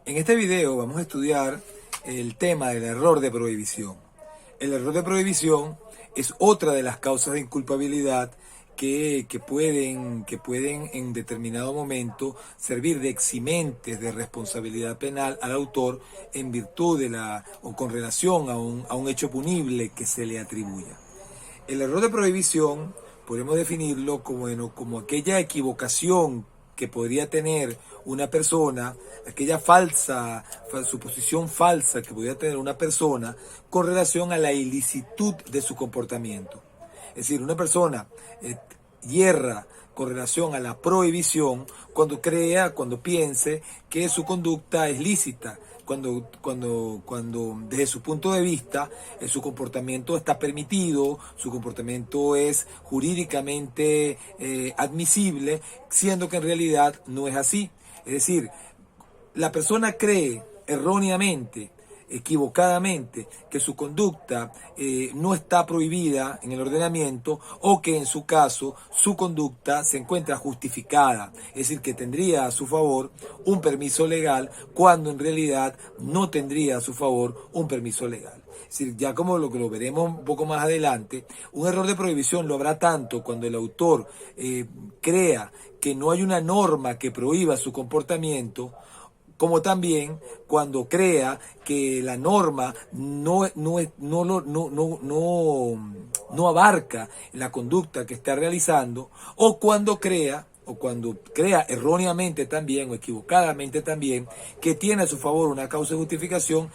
En este video vamos a estudiar el tema del error de prohibición. El error de prohibición es otra de las causas de inculpabilidad que pueden en determinado momento servir de eximentes de responsabilidad penal al autor en virtud de o con relación a un hecho punible que se le atribuya. El error de prohibición podemos definirlo como aquella equivocación que podría tener una persona, aquella suposición falsa que podría tener una persona con relación a la ilicitud de su comportamiento. Es decir, una persona yerra con relación a la prohibición cuando piense que su conducta es lícita, cuando desde su punto de vista su comportamiento está permitido, su comportamiento es jurídicamente admisible, siendo que en realidad no es así. Es decir, la persona cree erróneamente, equivocadamente, que su conducta no está prohibida en el ordenamiento, o que en su caso su conducta se encuentra justificada, es decir, que tendría a su favor un permiso legal cuando en realidad no tendría a su favor un permiso legal. Es decir, ya como lo que lo veremos un poco más adelante, un error de prohibición lo habrá tanto cuando el autor crea que no hay una norma que prohíba su comportamiento, como también cuando crea que la norma no abarca la conducta que está realizando, o cuando crea erróneamente también o equivocadamente también que tiene a su favor una causa de justificación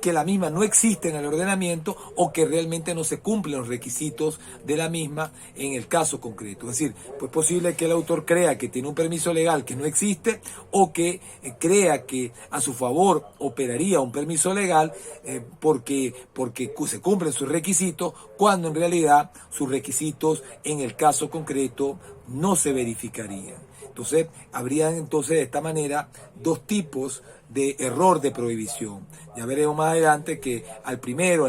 que la misma no existe en el ordenamiento, o que realmente no se cumplen los requisitos de la misma en el caso concreto. Es decir, pues es posible que el autor crea que tiene un permiso legal que no existe, o que crea que a su favor operaría un permiso legal porque se cumplen sus requisitos, cuando en realidad sus requisitos en el caso concreto no se verificarían. Entonces, habrían de esta manera dos tipos de error de prohibición. Ya veremos más adelante que al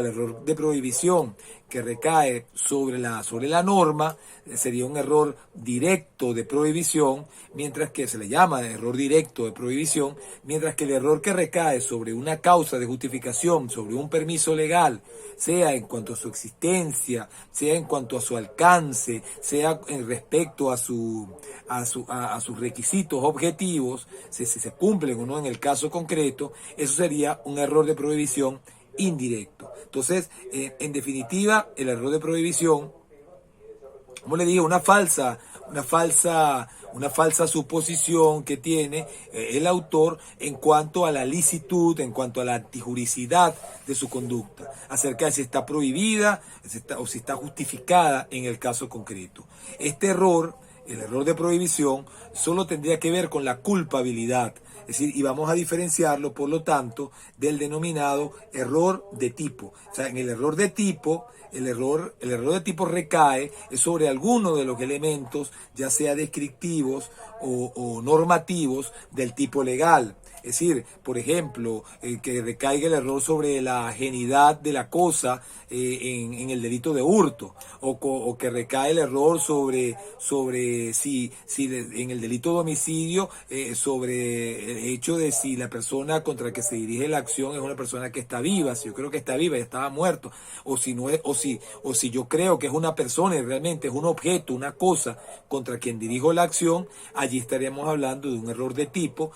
error de prohibición que recae sobre la norma, sería un error directo de prohibición, mientras que se le llama error directo de prohibición, mientras que el error que recae sobre una causa de justificación, sobre un permiso legal, sea en cuanto a su existencia, sea en cuanto a su alcance, sea en respecto a sus requisitos objetivos, si se cumplen o no en el caso concreto, eso sería un error de prohibición indirecto. Entonces, en definitiva, el error de prohibición, como le digo, una falsa suposición que tiene el autor en cuanto a la licitud, en cuanto a la antijuricidad de su conducta, acerca de si está prohibida o si está justificada en el caso concreto. Este error, el error de prohibición, solo tendría que ver con la culpabilidad. Es decir, y vamos a diferenciarlo, por lo tanto, del denominado error de tipo. O sea, en el error de tipo, el error de tipo recae sobre alguno de los elementos, ya sea descriptivos o normativos del tipo legal. Es decir, por ejemplo, que recaiga el error sobre la ajenidad de la cosa en el delito de hurto, o que recae el error sobre si en el delito de homicidio, sobre el hecho de si la persona contra la que se dirige la acción es una persona que está viva. Si yo creo que está viva y estaba muerto, o si no es, o si yo creo que es una persona y realmente es un objeto, una cosa contra quien dirijo la acción, allí estaríamos hablando de un error de tipo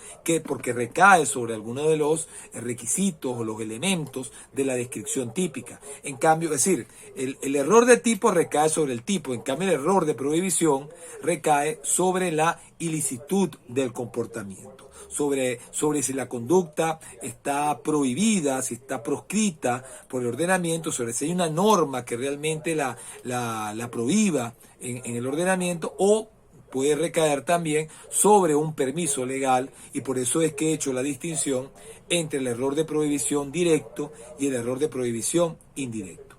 porque recae sobre alguno de los requisitos o los elementos de la descripción típica. En cambio, es decir, el error de tipo recae sobre el tipo, en cambio el error de prohibición recae sobre la ilicitud del comportamiento, sobre si la conducta está prohibida, si está proscrita por el ordenamiento, sobre si hay una norma que realmente la prohíba en el ordenamiento, o puede recaer también sobre un permiso legal, y por eso es que he hecho la distinción entre el error de prohibición directo y el error de prohibición indirecto.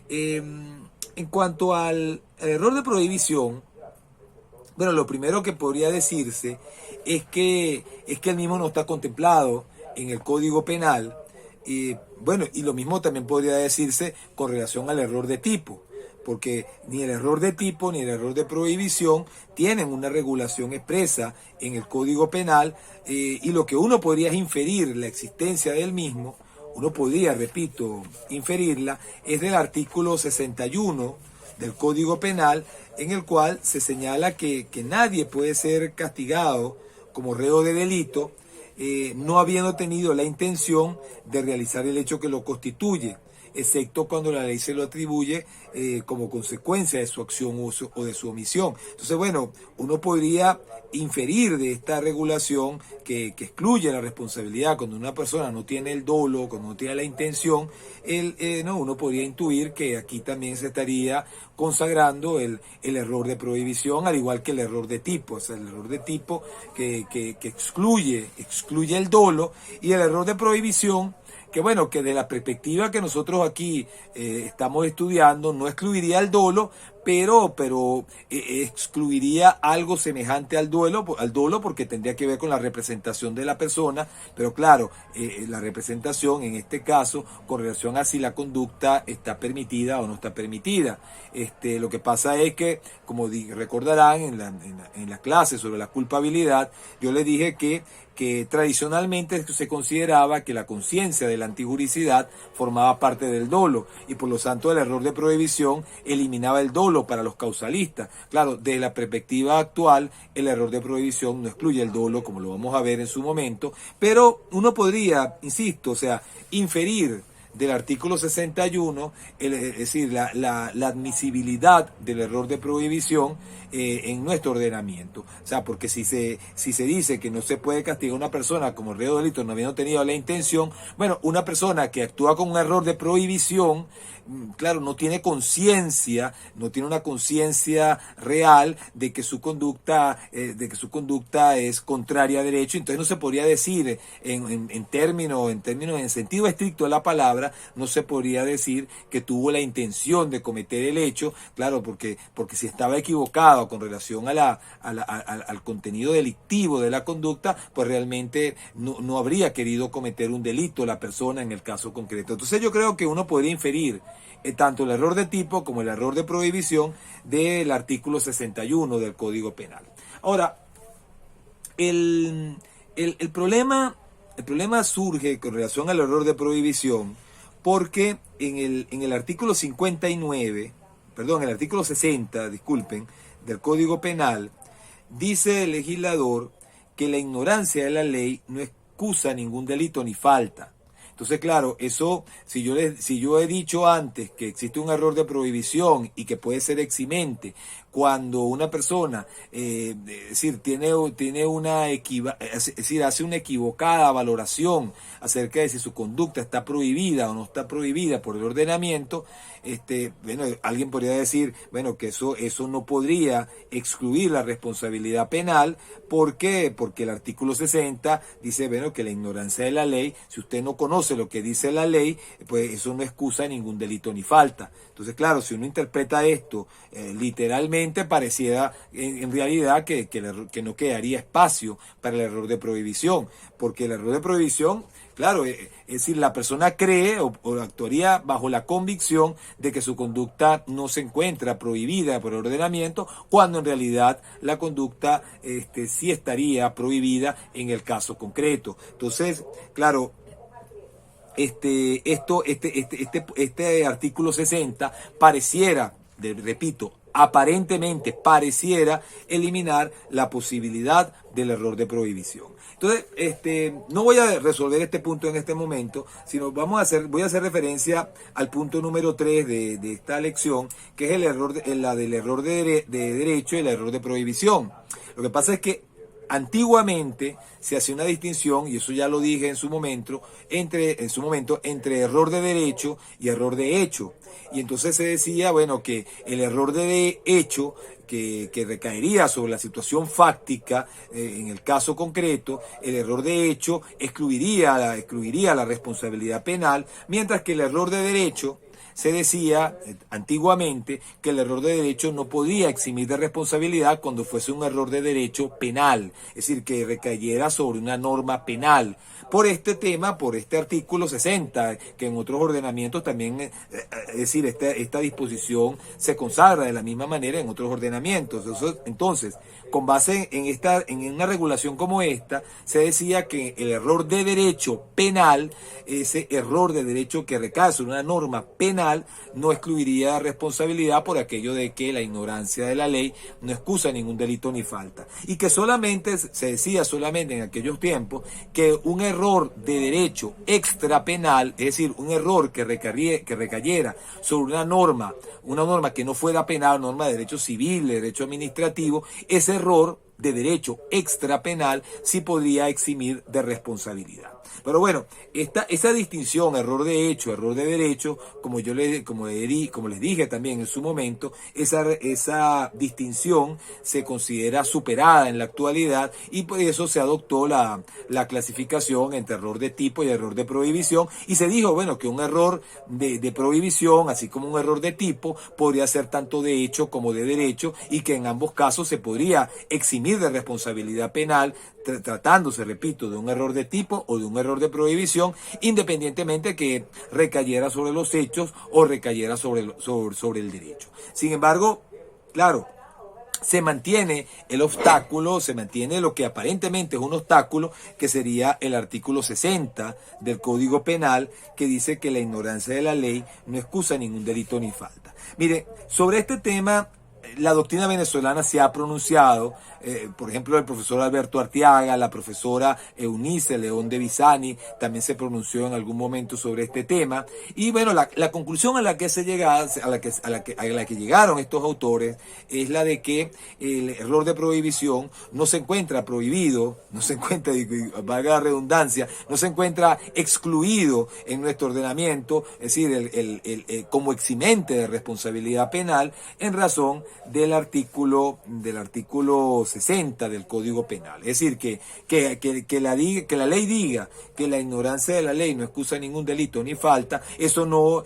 En cuanto al error de prohibición, bueno, lo primero que podría decirse es que el mismo no está contemplado en el Código Penal. Bueno, y lo mismo también podría decirse con relación al error de tipo. porque ni el error de tipo ni el error de prohibición tienen una regulación expresa en el Código Penal, y lo que uno podría es inferir la existencia del mismo, uno podría, repito, inferirla, es del artículo 61 del Código Penal, en el cual se señala que nadie puede ser castigado como reo de delito no habiendo tenido la intención de realizar el hecho que lo constituye, excepto cuando la ley se lo atribuye como consecuencia de su acción o de su omisión. Entonces, bueno, uno podría inferir de esta regulación que excluye la responsabilidad cuando una persona no tiene el dolo, cuando no tiene la intención, uno podría intuir que aquí también se estaría consagrando el error de prohibición, al igual que el error de tipo. O sea, el error de tipo que excluye el dolo, y el error de prohibición que, bueno, que de la perspectiva que nosotros aquí estamos estudiando, no excluiría el dolo, pero excluiría algo semejante al dolo, porque tendría que ver con la representación de la persona, pero claro, la representación en este caso con relación a si la conducta está permitida o no está permitida. Lo que pasa es que, como recordarán en la clase sobre la culpabilidad, yo les dije que tradicionalmente se consideraba que la conciencia de la antijuricidad formaba parte del dolo, y por lo tanto el error de prohibición eliminaba el dolo para los causalistas. Claro, desde la perspectiva actual, el error de prohibición no excluye el dolo, como lo vamos a ver en su momento, pero uno podría, insisto, o sea, inferir del artículo 61, es decir, la admisibilidad del error de prohibición en nuestro ordenamiento. O sea, porque si se dice que no se puede castigar a una persona como reo de delito no habiendo tenido la intención, bueno, una persona que actúa con un error de prohibición, claro, no tiene conciencia, no tiene una conciencia real de que su conducta es contraria a derecho. Entonces no se podría decir en términos, en sentido estricto de la palabra, no se podría decir que tuvo la intención de cometer el hecho, claro, porque si estaba equivocado con relación al contenido delictivo de la conducta, pues realmente no habría querido cometer un delito la persona en el caso concreto. Entonces yo creo que uno podría inferir tanto el error de tipo como el error de prohibición del artículo 61 del Código Penal. Ahora, el problema surge con relación al error de prohibición porque en el artículo 59, perdón, el artículo 60, disculpen, del Código Penal, dice el legislador que la ignorancia de la ley no excusa ningún delito ni falta. Entonces, claro, eso, si yo he dicho antes que existe un error de prohibición y que puede ser eximente cuando una persona, es decir, hace una equivocada valoración acerca de si su conducta está prohibida o no está prohibida por el ordenamiento, bueno, alguien podría decir, bueno, que eso no podría excluir la responsabilidad penal. ¿Por qué? Porque el artículo 60 dice, bueno, que la ignorancia de la ley, si usted no conoce lo que dice la ley, pues eso no excusa ningún delito ni falta. Entonces, claro, si uno interpreta esto literalmente, pareciera en realidad que no quedaría espacio para el error de prohibición, porque el error de prohibición, claro, es decir, la persona cree o actuaría bajo la convicción de que su conducta no se encuentra prohibida por el ordenamiento, cuando en realidad la conducta sí estaría prohibida en el caso concreto. Entonces, claro, este artículo 60 pareciera, repito, aparentemente pareciera eliminar la posibilidad del error de prohibición. Entonces, no voy a resolver este punto en este momento, sino voy a hacer referencia al punto número 3 de esta lección, que es la del error de derecho y el error de prohibición. Lo que pasa es que antiguamente se hacía una distinción, y eso ya lo dije en su momento, entre error de derecho y error de hecho. Y entonces se decía, bueno, que el error de hecho que recaería sobre la situación fáctica, en el caso concreto, el error de hecho excluiría la responsabilidad penal, mientras que el error de derecho se decía antiguamente que el error de derecho no podía eximir de responsabilidad cuando fuese un error de derecho penal, es decir, que recayera sobre una norma penal. Por este tema, por este artículo 60, que en otros ordenamientos también, es decir, esta disposición se consagra de la misma manera en otros ordenamientos. Entonces, con base en una regulación como esta, se decía que el error de derecho penal, ese error de derecho que recae sobre una norma penal, no excluiría responsabilidad por aquello de que la ignorancia de la ley no excusa ningún delito ni falta. Y que solamente, se decía solamente en aquellos tiempos, que un error de derecho extrapenal, es decir, un error que recayera sobre una norma que no fuera penal, norma de derecho civil, de derecho administrativo, ese error de derecho extrapenal sí podría eximir de responsabilidad. Pero bueno, esa distinción, error de hecho, error de derecho, como les dije también en su momento, esa distinción se considera superada en la actualidad y por eso se adoptó la clasificación entre error de tipo y error de prohibición y se dijo, bueno, que un error de prohibición, así como un error de tipo, podría ser tanto de hecho como de derecho y que en ambos casos se podría eximir de responsabilidad penal tratándose, repito, de un error de tipo o de un error de prohibición, independientemente que recayera sobre los hechos o recayera sobre el derecho. Sin embargo, claro, se mantiene el obstáculo, se mantiene lo que aparentemente es un obstáculo, que sería el artículo 60 del Código Penal, que dice que la ignorancia de la ley no excusa ningún delito ni falta. Mire, sobre este tema, la doctrina venezolana se ha pronunciado, por ejemplo, el profesor Alberto Arteaga, la profesora Eunice León de Visani, también se pronunció en algún momento sobre este tema. Y bueno, la conclusión a la que se llega, a la que llegaron estos autores, es la de que el error de prohibición no se encuentra prohibido, no se encuentra, valga la redundancia, no se encuentra excluido en nuestro ordenamiento, es decir, como eximente de responsabilidad penal, en razón del artículo 60 del Código Penal. Es decir, que la ley diga que la ignorancia de la ley no excusa ningún delito ni falta, eso no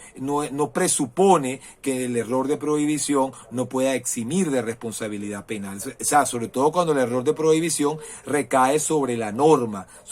presupone que el error de prohibición no pueda eximir de responsabilidad penal. O sea, sobre todo cuando el error de prohibición recae sobre la norma, o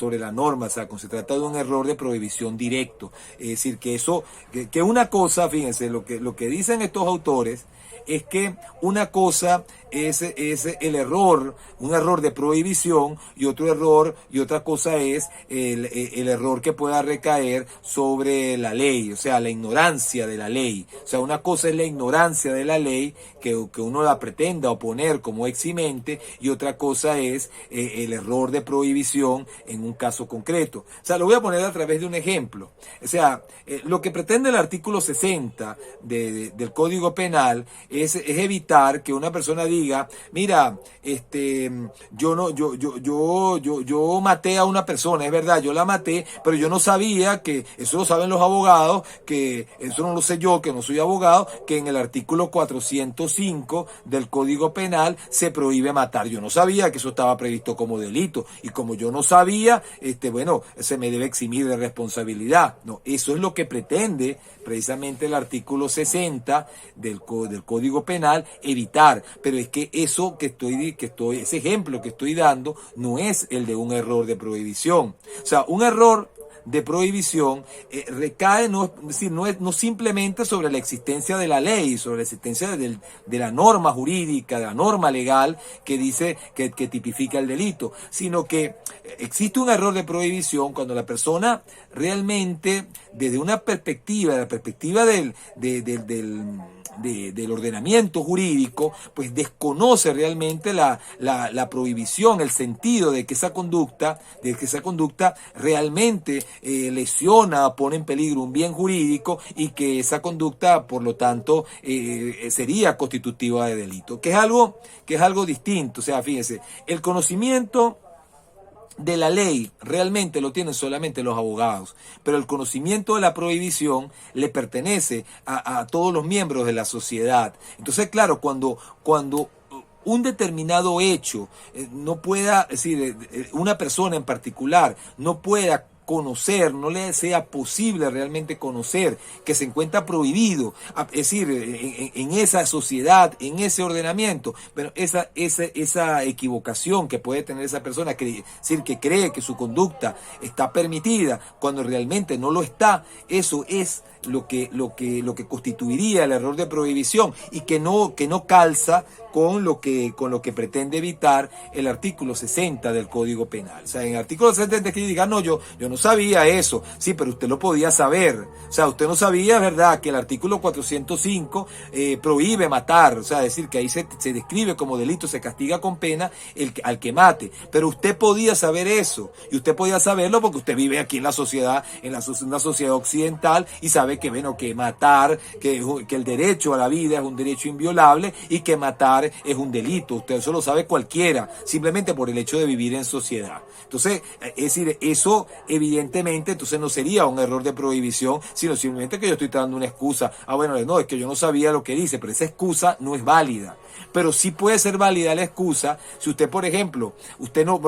sea, cuando se trata de un error de prohibición directo. Es decir, que una cosa, fíjense, lo que dicen estos autores, es que una cosa es el error, un error de prohibición y otra cosa es el error que pueda recaer sobre la ley, o sea, la ignorancia de la ley. O sea, una cosa es la ignorancia de la ley que uno la pretenda oponer como eximente y otra cosa es el error de prohibición en un caso concreto. O sea, lo voy a poner a través de un ejemplo. O sea, lo que pretende el artículo 60 del Código Penal es evitar que una persona diga, mira, yo maté a una persona, es verdad, yo la maté, pero yo no sabía que, eso lo saben los abogados, que eso no lo sé yo, que no soy abogado, que en el artículo 405 del Código Penal se prohíbe matar. Yo no sabía que eso estaba previsto como delito, y como yo no sabía, bueno, se me debe eximir de responsabilidad. No, eso es lo que pretende precisamente el artículo 60 del Código Penal evitar, pero es que ese ejemplo que estoy dando no es el de un error de prohibición. O sea, un error de prohibición recae no simplemente sobre la existencia de la ley, sobre la existencia de la norma jurídica, de la norma legal que dice que tipifica el delito, sino que existe un error de prohibición cuando la persona realmente, desde una perspectiva, la perspectiva del ordenamiento jurídico, pues desconoce realmente la prohibición, el sentido de que esa conducta realmente lesiona, pone en peligro un bien jurídico y que esa conducta, por lo tanto, sería constitutiva de delito, que es algo distinto. O sea, fíjense, el conocimiento de la ley realmente lo tienen solamente los abogados, pero el conocimiento de la prohibición le pertenece a todos los miembros de la sociedad. Entonces, claro, cuando un determinado hecho no pueda, es decir, una persona en particular no pueda conocer, no le sea posible realmente conocer, que se encuentra prohibido, es decir, en esa sociedad, en ese ordenamiento, pero esa equivocación que puede tener esa persona, es decir, que cree que su conducta está permitida cuando realmente no lo está, eso es lo que constituiría el error de prohibición y que no calza con lo que pretende evitar el artículo 60 del Código Penal. O sea, en el artículo 60 que diga, no, yo no sabía eso. Sí, pero usted lo podía saber. O sea, usted no sabía, ¿verdad?, que el artículo 405 prohíbe matar. O sea, es decir, que ahí se describe como delito, se castiga con pena al que mate. Pero usted podía saber eso. Y usted podía saberlo porque usted vive aquí en la sociedad, una sociedad occidental, y sabe que, bueno, que matar, que el derecho a la vida es un derecho inviolable y que matar es un delito. Usted eso lo sabe cualquiera, simplemente por el hecho de vivir en sociedad. Entonces, es decir, eso evidentemente entonces no sería un error de prohibición, sino simplemente que yo estoy dando una excusa. Bueno, no, es que yo no sabía lo que dice, pero esa excusa no es válida. Pero sí puede ser válida la excusa si usted, por ejemplo, usted no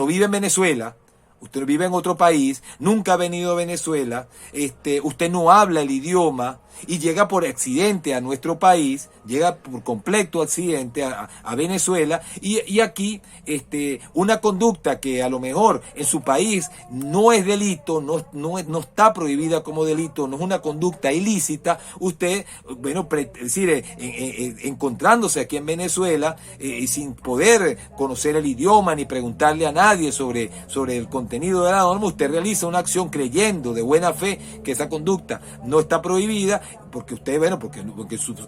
vive en Venezuela. Usted vive en otro país, nunca ha venido a Venezuela, usted no habla el idioma y llega por accidente a nuestro país, llega por completo accidente a Venezuela y aquí una conducta que a lo mejor en su país no es delito, no está prohibida como delito, no es una conducta ilícita, usted, bueno, es decir, encontrándose aquí en Venezuela y sin poder conocer el idioma ni preguntarle a nadie sobre el contenido de la norma, usted realiza una acción creyendo de buena fe que esa conducta no está prohibida, porque usted, bueno, porque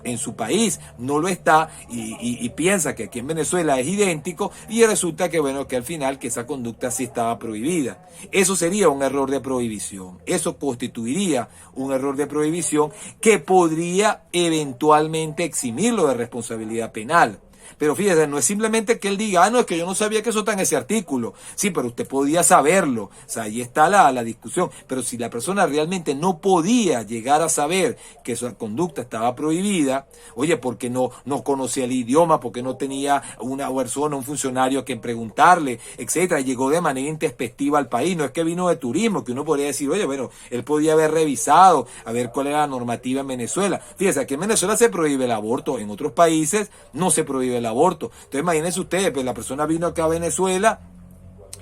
en su país no lo está y piensa que aquí en Venezuela es idéntico y resulta que, bueno, que al final que esa conducta sí estaba prohibida. Eso sería un error de prohibición. Eso constituiría un error de prohibición que podría eventualmente eximirlo de responsabilidad penal. Pero fíjese, no es simplemente que él diga, no, es que yo no sabía que eso está en ese artículo. Sí, pero usted podía saberlo. O sea, ahí está la discusión. Pero si la persona realmente no podía llegar a saber que su conducta estaba prohibida, oye, porque no conocía el idioma, porque no tenía una persona, un funcionario a quien preguntarle, etcétera, llegó de manera intempestiva al país. No es que vino de turismo, que uno podría decir, oye, bueno, él podía haber revisado, a ver cuál era la normativa en Venezuela. Fíjese, aquí en Venezuela se prohíbe el aborto, en otros países no se prohíbe el aborto. Entonces imagínense ustedes, pues la persona vino acá a Venezuela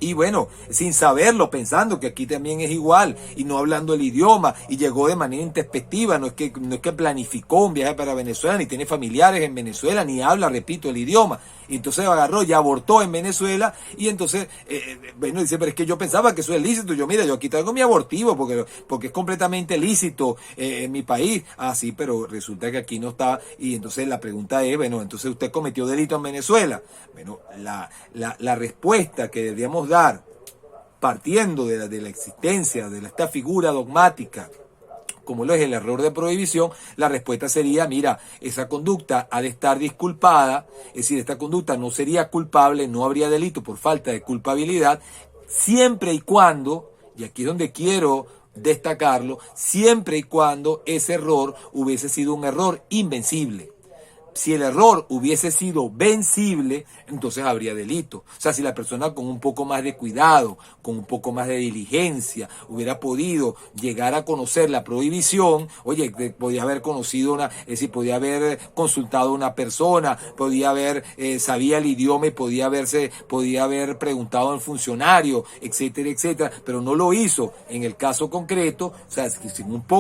y bueno, sin saberlo, pensando que aquí también es igual y no hablando el idioma y llegó de manera intempestiva, no es que planificó un viaje para Venezuela, ni tiene familiares en Venezuela, ni habla, repito, el idioma. Y entonces agarró y abortó en Venezuela y entonces, bueno, dice, pero es que yo pensaba que eso es lícito. Yo, mira, yo aquí traigo mi abortivo porque es completamente lícito en mi país. Ah, sí, pero resulta que aquí no está. Y entonces la pregunta es, bueno, entonces usted cometió delito en Venezuela. Bueno, la respuesta que deberíamos dar partiendo de la existencia de esta figura dogmática como lo es el error de prohibición, la respuesta sería, mira, esa conducta ha de estar disculpada, es decir, esta conducta no sería culpable, no habría delito por falta de culpabilidad, siempre y cuando, y aquí es donde quiero destacarlo, siempre y cuando ese error hubiese sido un error invencible. Si el error hubiese sido vencible, entonces habría delito. O sea, si la persona con un poco más de cuidado, con un poco más de diligencia, hubiera podido llegar a conocer la prohibición, oye, podía haber conocido es decir, podía haber consultado a una persona, podía haber, sabía el idioma y podía haber preguntado al funcionario, etcétera, etcétera, pero no lo hizo en el caso concreto, o sea,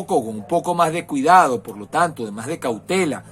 con un poco más de cuidado, por lo tanto, de más de cautela,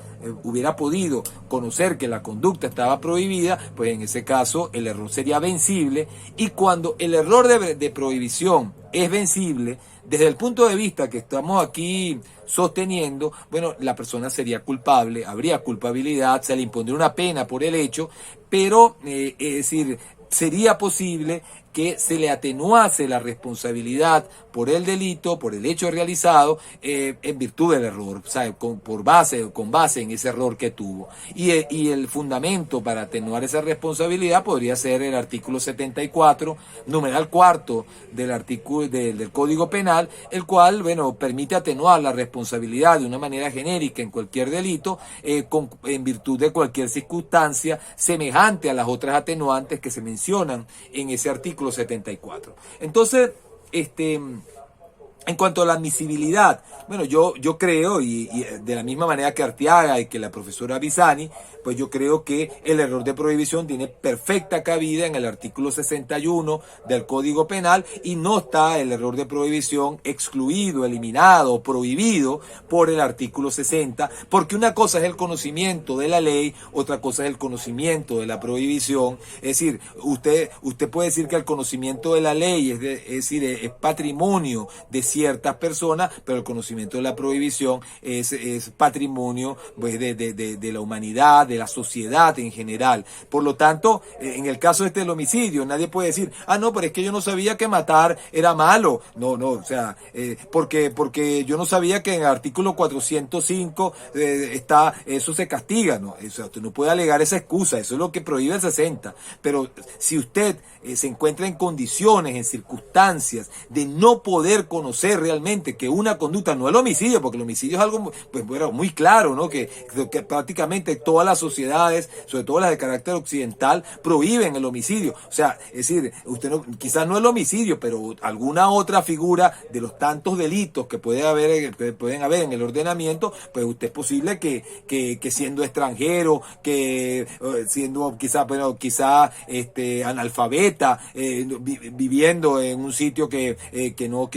hubiera podido conocer que la conducta estaba prohibida, pues en ese caso el error sería vencible. Y cuando el error de prohibición es vencible, desde el punto de vista que estamos aquí sosteniendo, bueno, la persona sería culpable, habría culpabilidad, se le impondría una pena por el hecho, pero es decir, sería posible que se le atenuase la responsabilidad por el delito, por el hecho realizado, en virtud del error, o sea, con base en ese error que tuvo. Y el fundamento para atenuar esa responsabilidad podría ser el artículo 74, numeral cuarto del artículo del Código Penal, el cual, bueno, permite atenuar la responsabilidad de una manera genérica en cualquier delito, en virtud de cualquier circunstancia semejante a las otras atenuantes que se mencionan en ese artículo 74. Entonces, En cuanto a la admisibilidad, bueno, yo creo, y de la misma manera que Arteaga y que la profesora Pisani, pues yo creo que el error de prohibición tiene perfecta cabida en el artículo 61 del Código Penal y no está el error de prohibición excluido, eliminado, prohibido por el artículo 60, porque una cosa es el conocimiento de la ley, otra cosa es el conocimiento de la prohibición. Es decir, usted puede decir que el conocimiento de la ley es patrimonio de ciertas personas, pero el conocimiento de la prohibición es patrimonio, pues, de la humanidad, de la sociedad en general. Por lo tanto, en el caso del homicidio, nadie puede decir, no, pero es que yo no sabía que matar era malo. No, o sea, porque yo no sabía que en el artículo 405 eso se castiga, ¿no? O sea, usted no puede alegar esa excusa, eso es lo que prohíbe el 60. Pero si usted se encuentra en condiciones, en circunstancias de no poder conocer realmente que una conducta, no el homicidio, porque el homicidio es algo pues, bueno, muy claro, ¿no? Que prácticamente todas las sociedades, sobre todo las de carácter occidental, prohíben el homicidio. O sea, es decir, usted quizás no el homicidio, pero alguna otra figura de los tantos delitos que pueden haber en el ordenamiento, pues usted es posible que siendo extranjero, que siendo quizá analfabeta, viviendo en un sitio que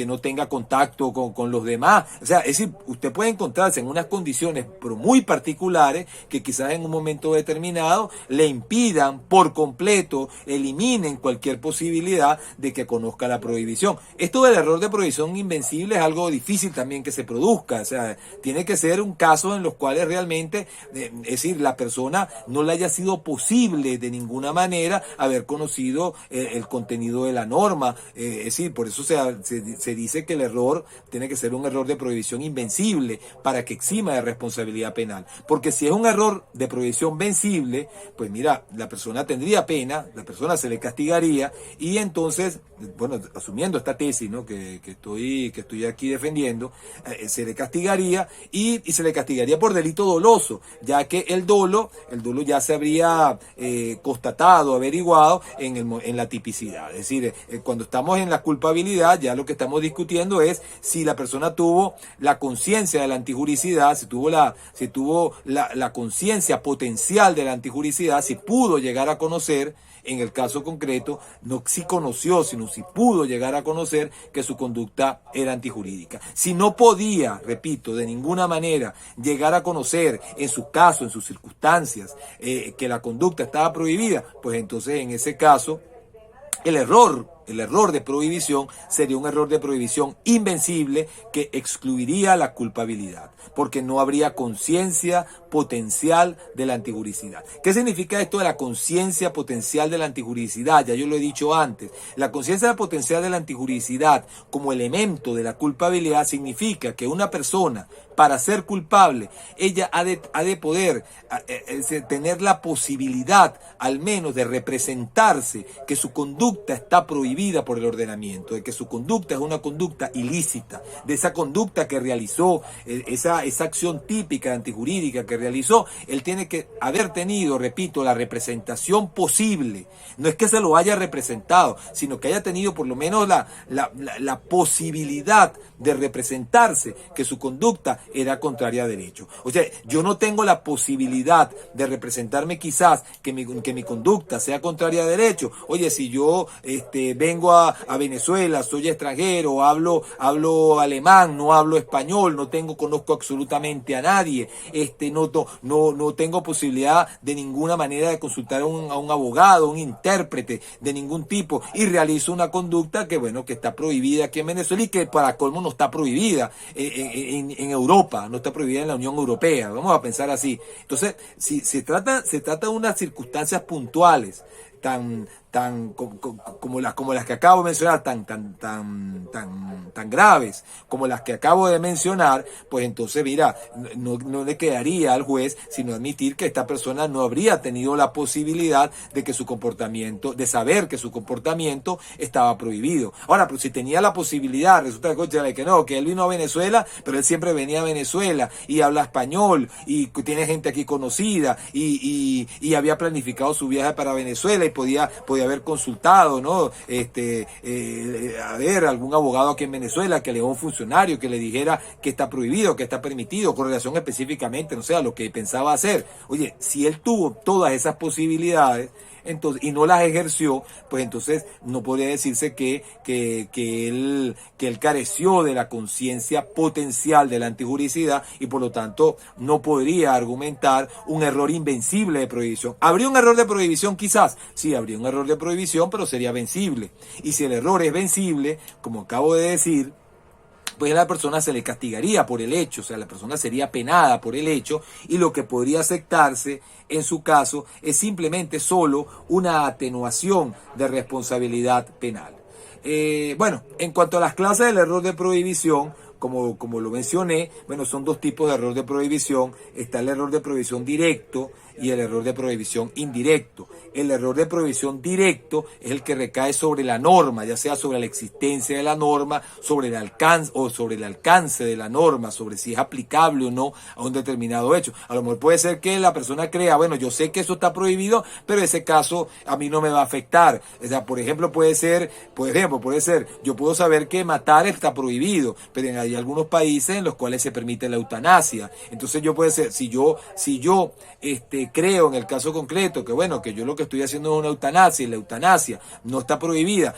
no tenga contacto con los demás. O sea, es decir, usted puede encontrarse en unas condiciones pero muy particulares que quizás en un momento determinado le impidan por completo, eliminen cualquier posibilidad de que conozca la prohibición. Esto del error de prohibición invencible es algo difícil también que se produzca. O sea, tiene que ser un caso en los cuales realmente, es decir, la persona no le haya sido posible de ninguna manera haber conocido el contenido de la norma. Es decir, por eso se dice que el error tiene que ser un error de prohibición invencible para que exima de responsabilidad penal. Porque si es un error de prohibición vencible, pues mira, la persona tendría pena, la persona se le castigaría y entonces, bueno, asumiendo esta tesis, ¿no? que estoy aquí defendiendo, se le castigaría y se le castigaría por delito doloso, ya que el dolo ya se habría constatado, averiguado en la tipicidad. Es decir, cuando estamos en la culpabilidad, ya lo que estamos discutiendo es si la persona tuvo la conciencia de la antijuricidad, si tuvo la conciencia potencial de la antijuricidad, si pudo llegar a conocer, en el caso concreto, no si conoció, sino si pudo llegar a conocer que su conducta era antijurídica. Si no podía, repito, de ninguna manera llegar a conocer en su caso, en sus circunstancias, que la conducta estaba prohibida, pues entonces en ese caso el error de prohibición sería un error de prohibición invencible que excluiría la culpabilidad, porque no habría conciencia potencial de la antijuricidad. ¿Qué significa esto de la conciencia potencial de la antijuricidad? Ya yo lo he dicho antes. La conciencia potencial de la antijuricidad como elemento de la culpabilidad significa que una persona, para ser culpable, ella ha de poder tener la posibilidad, al menos, de representarse que su conducta está prohibida por el ordenamiento, de que su conducta es una conducta ilícita, de esa conducta que realizó, esa acción típica antijurídica que realizó, él tiene que haber tenido, repito, la representación posible. No es que se lo haya representado, sino que haya tenido por lo menos la posibilidad de representarse que su conducta era contraria a derecho. O sea, yo no tengo la posibilidad de representarme quizás que mi conducta sea contraria a derecho. Oye, si yo vengo a Venezuela, soy extranjero, hablo alemán, no hablo español, conozco absolutamente a nadie, no tengo posibilidad de ninguna manera de consultar a un abogado, un intérprete de ningún tipo, y realizo una conducta que está prohibida aquí en Venezuela y que para colmo no está prohibida en Europa, no está prohibida en la Unión Europea. Vamos a pensar así. Entonces, si se trata de unas circunstancias puntuales como las que acabo de mencionar, tan graves como las que acabo de mencionar, pues entonces mira, no le quedaría al juez sino admitir que esta persona no habría tenido la posibilidad de saber que su comportamiento estaba prohibido. Ahora, pero si tenía la posibilidad, resulta que él vino a Venezuela, pero él siempre venía a Venezuela y habla español y tiene gente aquí conocida y había planificado su viaje para Venezuela y podía haber consultado, ¿no? A ver, algún abogado aquí en Venezuela que le dio un funcionario que le dijera que está prohibido, que está permitido, con relación específicamente, no sé, a lo que pensaba hacer. Oye, si él tuvo todas esas posibilidades, entonces, y no las ejerció, pues entonces no podría decirse que él careció de la conciencia potencial de la antijuricidad y por lo tanto no podría argumentar un error invencible de prohibición. ¿Habría un error de prohibición? Quizás, sí, habría un error de prohibición, pero sería vencible. Y si el error es vencible, como acabo de decir, pues a la persona se le castigaría por el hecho, o sea, la persona sería penada por el hecho y lo que podría aceptarse en su caso es simplemente solo una atenuación de responsabilidad penal. Bueno, en cuanto a las clases del error de prohibición, como lo mencioné, bueno, son dos tipos de error de prohibición. Está el error de prohibición directo y el error de prohibición indirecto. El error de prohibición directo es el que recae sobre la norma, ya sea sobre la existencia de la norma, sobre el alcance de la norma, sobre si es aplicable o no a un determinado hecho. A lo mejor puede ser que la persona crea, bueno, yo sé que eso está prohibido, pero ese caso a mí no me va a afectar. O sea, por ejemplo, puede ser, yo puedo saber que matar está prohibido, pero hay algunos países en los cuales se permite la eutanasia. Entonces yo puede ser, si yo creo en el caso concreto que bueno, que yo lo que estoy haciendo es una eutanasia y la eutanasia no está prohibida,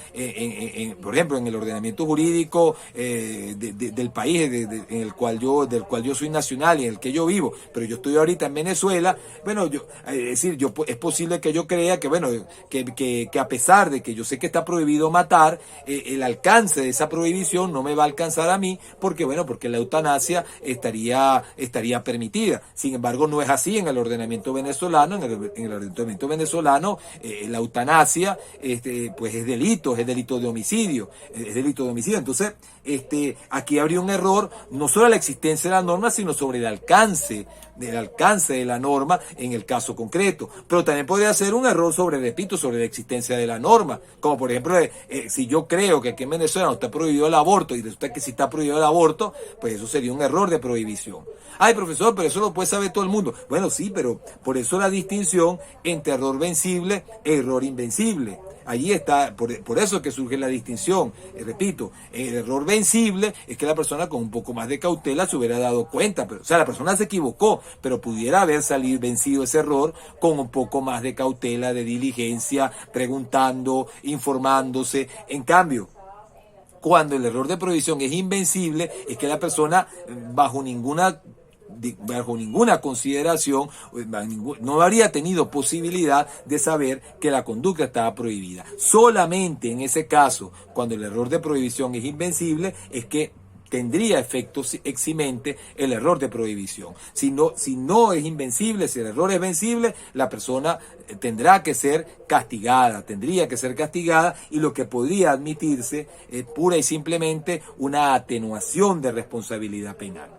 por ejemplo, en el ordenamiento jurídico del país del cual yo soy nacional y en el que yo vivo, pero yo estoy ahorita en Venezuela, bueno, es posible que yo crea que bueno, que a pesar de que yo sé que está prohibido matar, el alcance de esa prohibición no me va a alcanzar a mí, porque la eutanasia estaría permitida. Sin embargo, no es así en el ordenamiento venezolano. En el ordenamiento venezolano, la eutanasia pues es delito de homicidio. Entonces, aquí habría un error, no solo a la existencia de la norma, sino sobre el alcance de la norma en el caso concreto. Pero también podría ser un error sobre la existencia de la norma. Como por ejemplo, si yo creo que aquí en Venezuela no está prohibido el aborto y resulta que sí está prohibido el aborto, pues eso sería un error de prohibición. Ay, profesor, pero eso lo puede saber todo el mundo. Bueno, sí, pero por eso la distinción entre error vencible e error invencible. Allí está, por eso que surge la distinción. Repito, el error vencible es que la persona con un poco más de cautela se hubiera dado cuenta. O sea, la persona se equivocó, pero pudiera haber salido vencido ese error con un poco más de cautela, de diligencia, preguntando, informándose. En cambio, cuando el error de prohibición es invencible, es que la persona bajo ninguna consideración, no habría tenido posibilidad de saber que la conducta estaba prohibida. Solamente en ese caso, cuando el error de prohibición es invencible, es que tendría efecto eximente el error de prohibición. Si no es invencible, si el error es vencible, la persona tendría que ser castigada y lo que podría admitirse es pura y simplemente una atenuación de responsabilidad penal.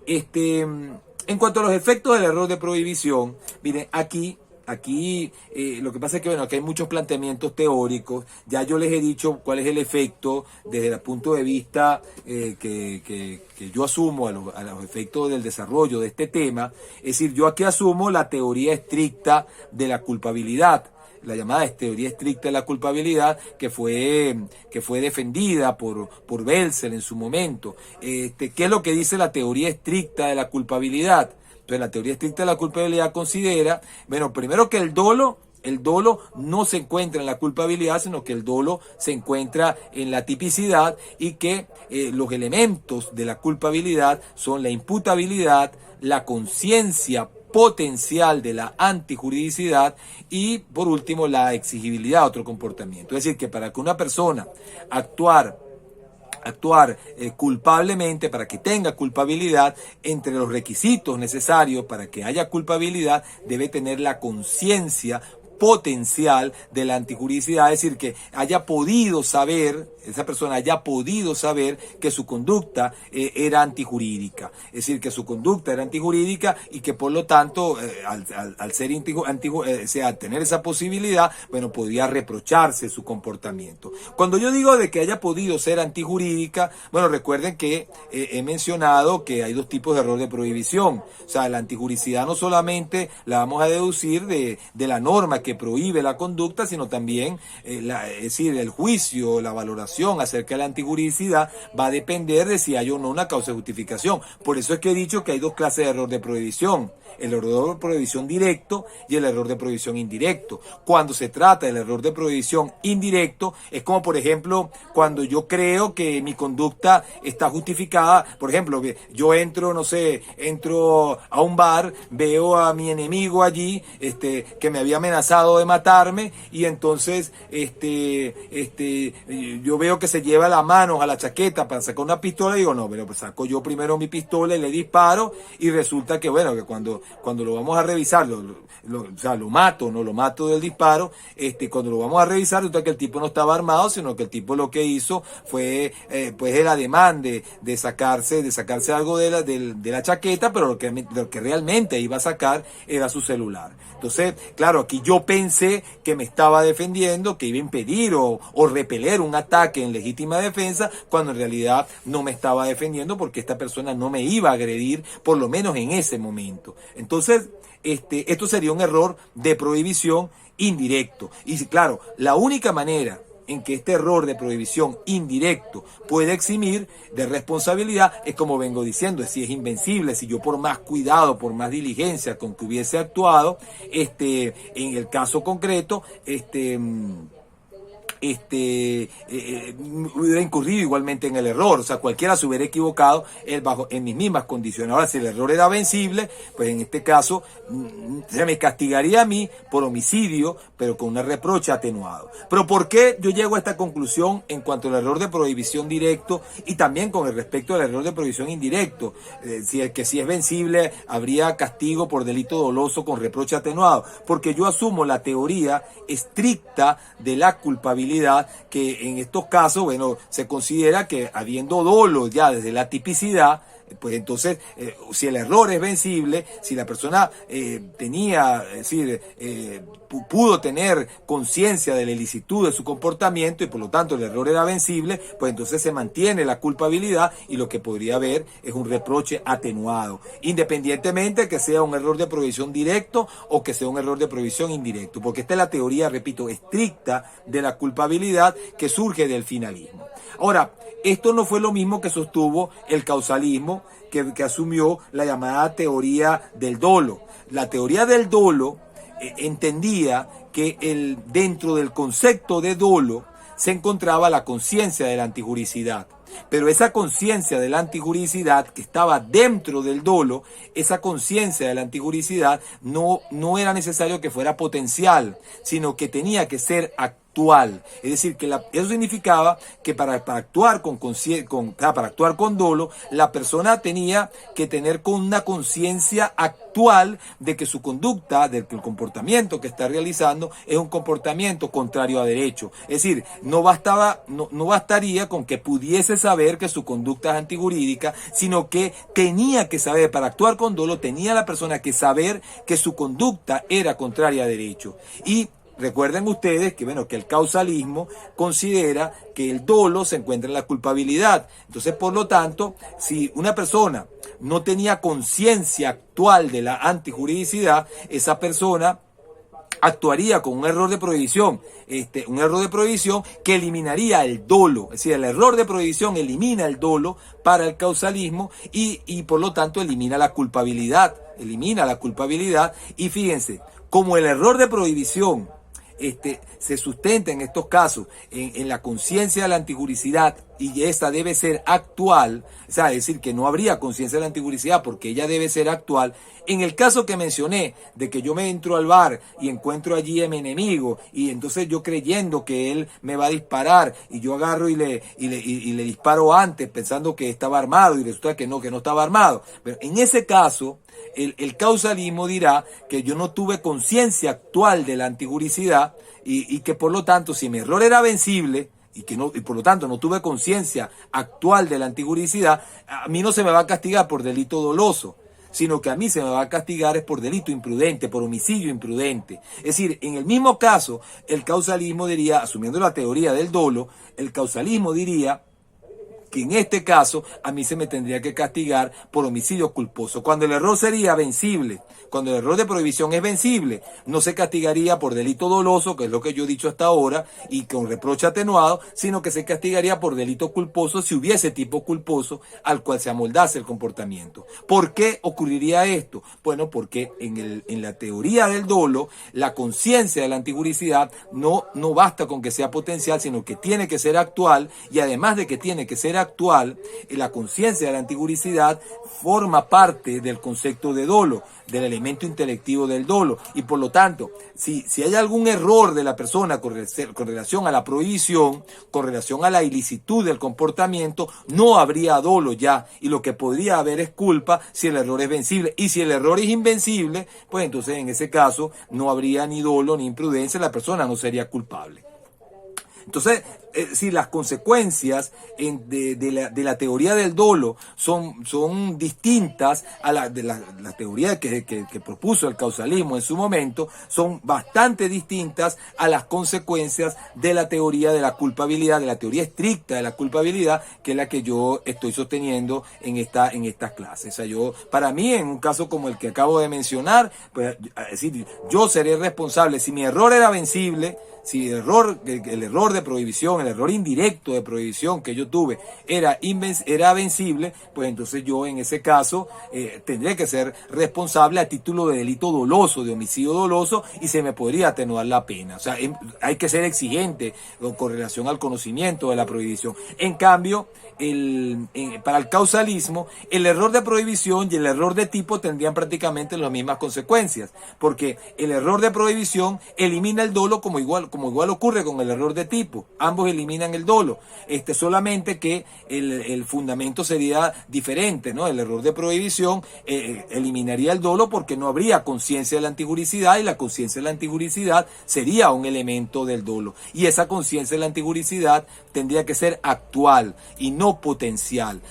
En cuanto a los efectos del error de prohibición, miren, aquí lo que pasa es que bueno, aquí hay muchos planteamientos teóricos. Ya yo les he dicho cuál es el efecto desde el punto de vista que yo asumo a los efectos del desarrollo de este tema. Es decir, yo aquí asumo la teoría estricta de la culpabilidad, la llamada teoría estricta de la culpabilidad, que fue defendida por Belzel en su momento. ¿Qué es lo que dice la teoría estricta de la culpabilidad? Entonces, la teoría estricta de la culpabilidad considera, bueno, primero que el dolo no se encuentra en la culpabilidad, sino que el dolo se encuentra en la tipicidad y que los elementos de la culpabilidad son la imputabilidad, la conciencia potencial de la antijuridicidad y por último la exigibilidad, otro comportamiento. Es decir, que para que una persona actuar culpablemente, para que tenga culpabilidad, entre los requisitos necesarios para que haya culpabilidad, debe tener la conciencia potencial de la antijuridicidad, es decir, que esa persona haya podido saber que su conducta era antijurídica, es decir, que su conducta era antijurídica y que por lo tanto, al tener esa posibilidad, bueno, podía reprocharse su comportamiento. Cuando yo digo de que haya podido ser antijurídica, bueno, recuerden que he mencionado que hay dos tipos de error de prohibición. O sea, la antijuridicidad no solamente la vamos a deducir de la norma que que prohíbe la conducta, sino también, es decir, el juicio, la valoración acerca de la antijuridicidad va a depender de si hay o no una causa de justificación. Por eso es que he dicho que hay dos clases de error de prohibición: el error de prohibición directo y el error de prohibición indirecto. Cuando se trata del error de prohibición indirecto, es como, por ejemplo, cuando yo creo que mi conducta está justificada. Por ejemplo, yo entro, no sé, entro a un bar, veo a mi enemigo allí, que me había amenazado de matarme, y entonces, yo veo que se lleva las manos a la chaqueta para sacar una pistola, y digo, no, pero pues saco yo primero mi pistola y le disparo, y resulta que, bueno, que cuando lo vamos a revisar, o sea, lo mato del disparo, cuando lo vamos a revisar, resulta que el tipo no estaba armado, sino que el tipo lo que hizo fue, pues, el ademán de sacarse algo de la chaqueta, pero lo que realmente iba a sacar era su celular. Entonces, claro, aquí yo pensé que me estaba defendiendo, que iba a impedir o repeler un ataque en legítima defensa, cuando en realidad no me estaba defendiendo, porque esta persona no me iba a agredir, por lo menos en ese momento. Entonces, esto sería un error de prohibición indirecto. Y claro, la única manera en que este error de prohibición indirecto puede eximir de responsabilidad es, como vengo diciendo, si es invencible, si yo por más cuidado, por más diligencia con que hubiese actuado, en el caso concreto, hubiera incurrido igualmente en el error. O sea, cualquiera se hubiera equivocado en mis mismas condiciones. Ahora, si el error era vencible, pues en este caso se me castigaría a mí por homicidio, pero con un reproche atenuado. Pero ¿por qué yo llego a esta conclusión en cuanto al error de prohibición directo y también con el respecto al error de prohibición indirecto? Si es vencible, habría castigo por delito doloso con reproche atenuado. Porque yo asumo la teoría estricta de la culpabilidad, que en estos casos, bueno, se considera que habiendo dolo ya desde la tipicidad, pues entonces, si el error es vencible, si la persona tenía, es decir, pudo tener conciencia de la ilicitud de su comportamiento y por lo tanto el error era vencible, pues entonces se mantiene la culpabilidad y lo que podría haber es un reproche atenuado, independientemente que sea un error de prohibición directo o que sea un error de prohibición indirecto, porque esta es la teoría, repito, estricta de la culpabilidad que surge del finalismo. Ahora, esto no fue lo mismo que sostuvo el causalismo, que asumió la llamada teoría del dolo. La teoría del dolo entendía que dentro del concepto de dolo se encontraba la conciencia de la antijuricidad. Pero esa conciencia de la antijuricidad que estaba dentro del dolo, esa conciencia de la antijuricidad no era necesario que fuera potencial, sino que tenía que ser actual. Es decir, que eso significaba que para actuar para actuar con dolo, la persona tenía que tener una conciencia actual de que su conducta, de que el comportamiento que está realizando es un comportamiento contrario a derecho. Es decir, no bastaría con que pudiese saber que su conducta es antijurídica, sino que tenía que saber, para actuar con dolo, tenía la persona que saber que su conducta era contraria a derecho. Y recuerden ustedes que el causalismo considera que el dolo se encuentra en la culpabilidad. Entonces, por lo tanto, si una persona no tenía conciencia actual de la antijuridicidad, esa persona actuaría con un error de prohibición, que eliminaría el dolo. Es decir, el error de prohibición elimina el dolo para el causalismo y por lo tanto elimina la culpabilidad. Y fíjense, como el error de prohibición se sustenta en estos casos en la conciencia de la antijuricidad, y esta debe ser actual, o sea, es decir, que no habría conciencia de la antijuricidad porque ella debe ser actual. En el caso que mencioné, de que yo me entro al bar y encuentro allí a mi enemigo, y entonces yo creyendo que él me va a disparar, y yo agarro y le disparo antes pensando que estaba armado, y resulta que no estaba armado. Pero en ese caso, el causalismo dirá que yo no tuve conciencia actual de la antijuricidad y que por lo tanto, si mi error era vencible y por lo tanto no tuve conciencia actual de la antijuridicidad, a mí no se me va a castigar por delito doloso, sino que a mí se me va a castigar es por delito imprudente, por homicidio imprudente. Es decir, en el mismo caso, el causalismo diría, asumiendo la teoría del dolo, el causalismo diría que en este caso a mí se me tendría que castigar por homicidio culposo. Cuando el error sería vencible, cuando el error de prohibición es vencible, no se castigaría por delito doloso, que es lo que yo he dicho hasta ahora, y con reproche atenuado, sino que se castigaría por delito culposo si hubiese tipo culposo al cual se amoldase el comportamiento. ¿Por qué ocurriría esto? Bueno, porque en la teoría del dolo, la conciencia de la antijuricidad no basta con que sea potencial, sino que tiene que ser actual, y además de que tiene que ser actual, la conciencia de la antijuricidad forma parte del concepto de dolo, del elemento intelectivo del dolo, y por lo tanto, si hay algún error de la persona con relación a la prohibición, con relación a la ilicitud del comportamiento, no habría dolo ya, y lo que podría haber es culpa si el error es vencible, y si el error es invencible, pues entonces en ese caso no habría ni dolo ni imprudencia, la persona no sería culpable. Entonces, si las consecuencias de la teoría del dolo son distintas a la teoría que propuso el causalismo en su momento, son bastante distintas a las consecuencias de la teoría de la culpabilidad, de la teoría estricta de la culpabilidad, que es la que yo estoy sosteniendo en estas clases. O sea, para mí, en un caso como el que acabo de mencionar, pues, es decir, yo seré responsable si mi error era vencible. Si el error de prohibición, el error indirecto de prohibición que yo tuve era vencible, pues entonces yo en ese caso tendré que ser responsable a título de delito doloso, de homicidio doloso, y se me podría atenuar la pena. O sea, hay que ser exigente con relación al conocimiento de la prohibición. En cambio, para el causalismo, el error de prohibición y el error de tipo tendrían prácticamente las mismas consecuencias, porque el error de prohibición elimina el dolo como igual ocurre con el error de tipo. Ambos eliminan el dolo, solamente que el fundamento sería diferente, ¿no? El error de prohibición eliminaría el dolo porque no habría conciencia de la antijuricidad, y la conciencia de la antijuricidad sería un elemento del dolo, y esa conciencia de la antijuricidad tendría que ser actual y no potencial.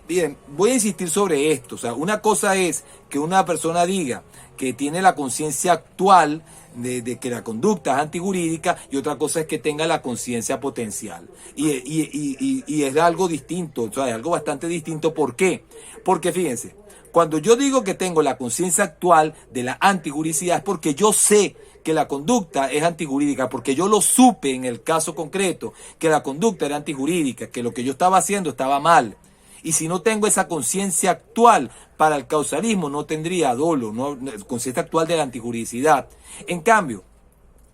Bien, voy a insistir sobre esto. O sea, una cosa es que una persona diga que tiene la conciencia actual de que la conducta es antijurídica, y otra cosa es que tenga la conciencia potencial. Y es algo distinto, o sea, es algo bastante distinto. ¿Por qué? Porque fíjense, cuando yo digo que tengo la conciencia actual de la antijuricidad es porque yo sé que la conducta es antijurídica, porque yo lo supe en el caso concreto, que la conducta era antijurídica, que lo que yo estaba haciendo estaba mal. Y si no tengo esa conciencia actual, para el causalismo no tendría dolo, no, conciencia actual de la antijuridicidad. En cambio,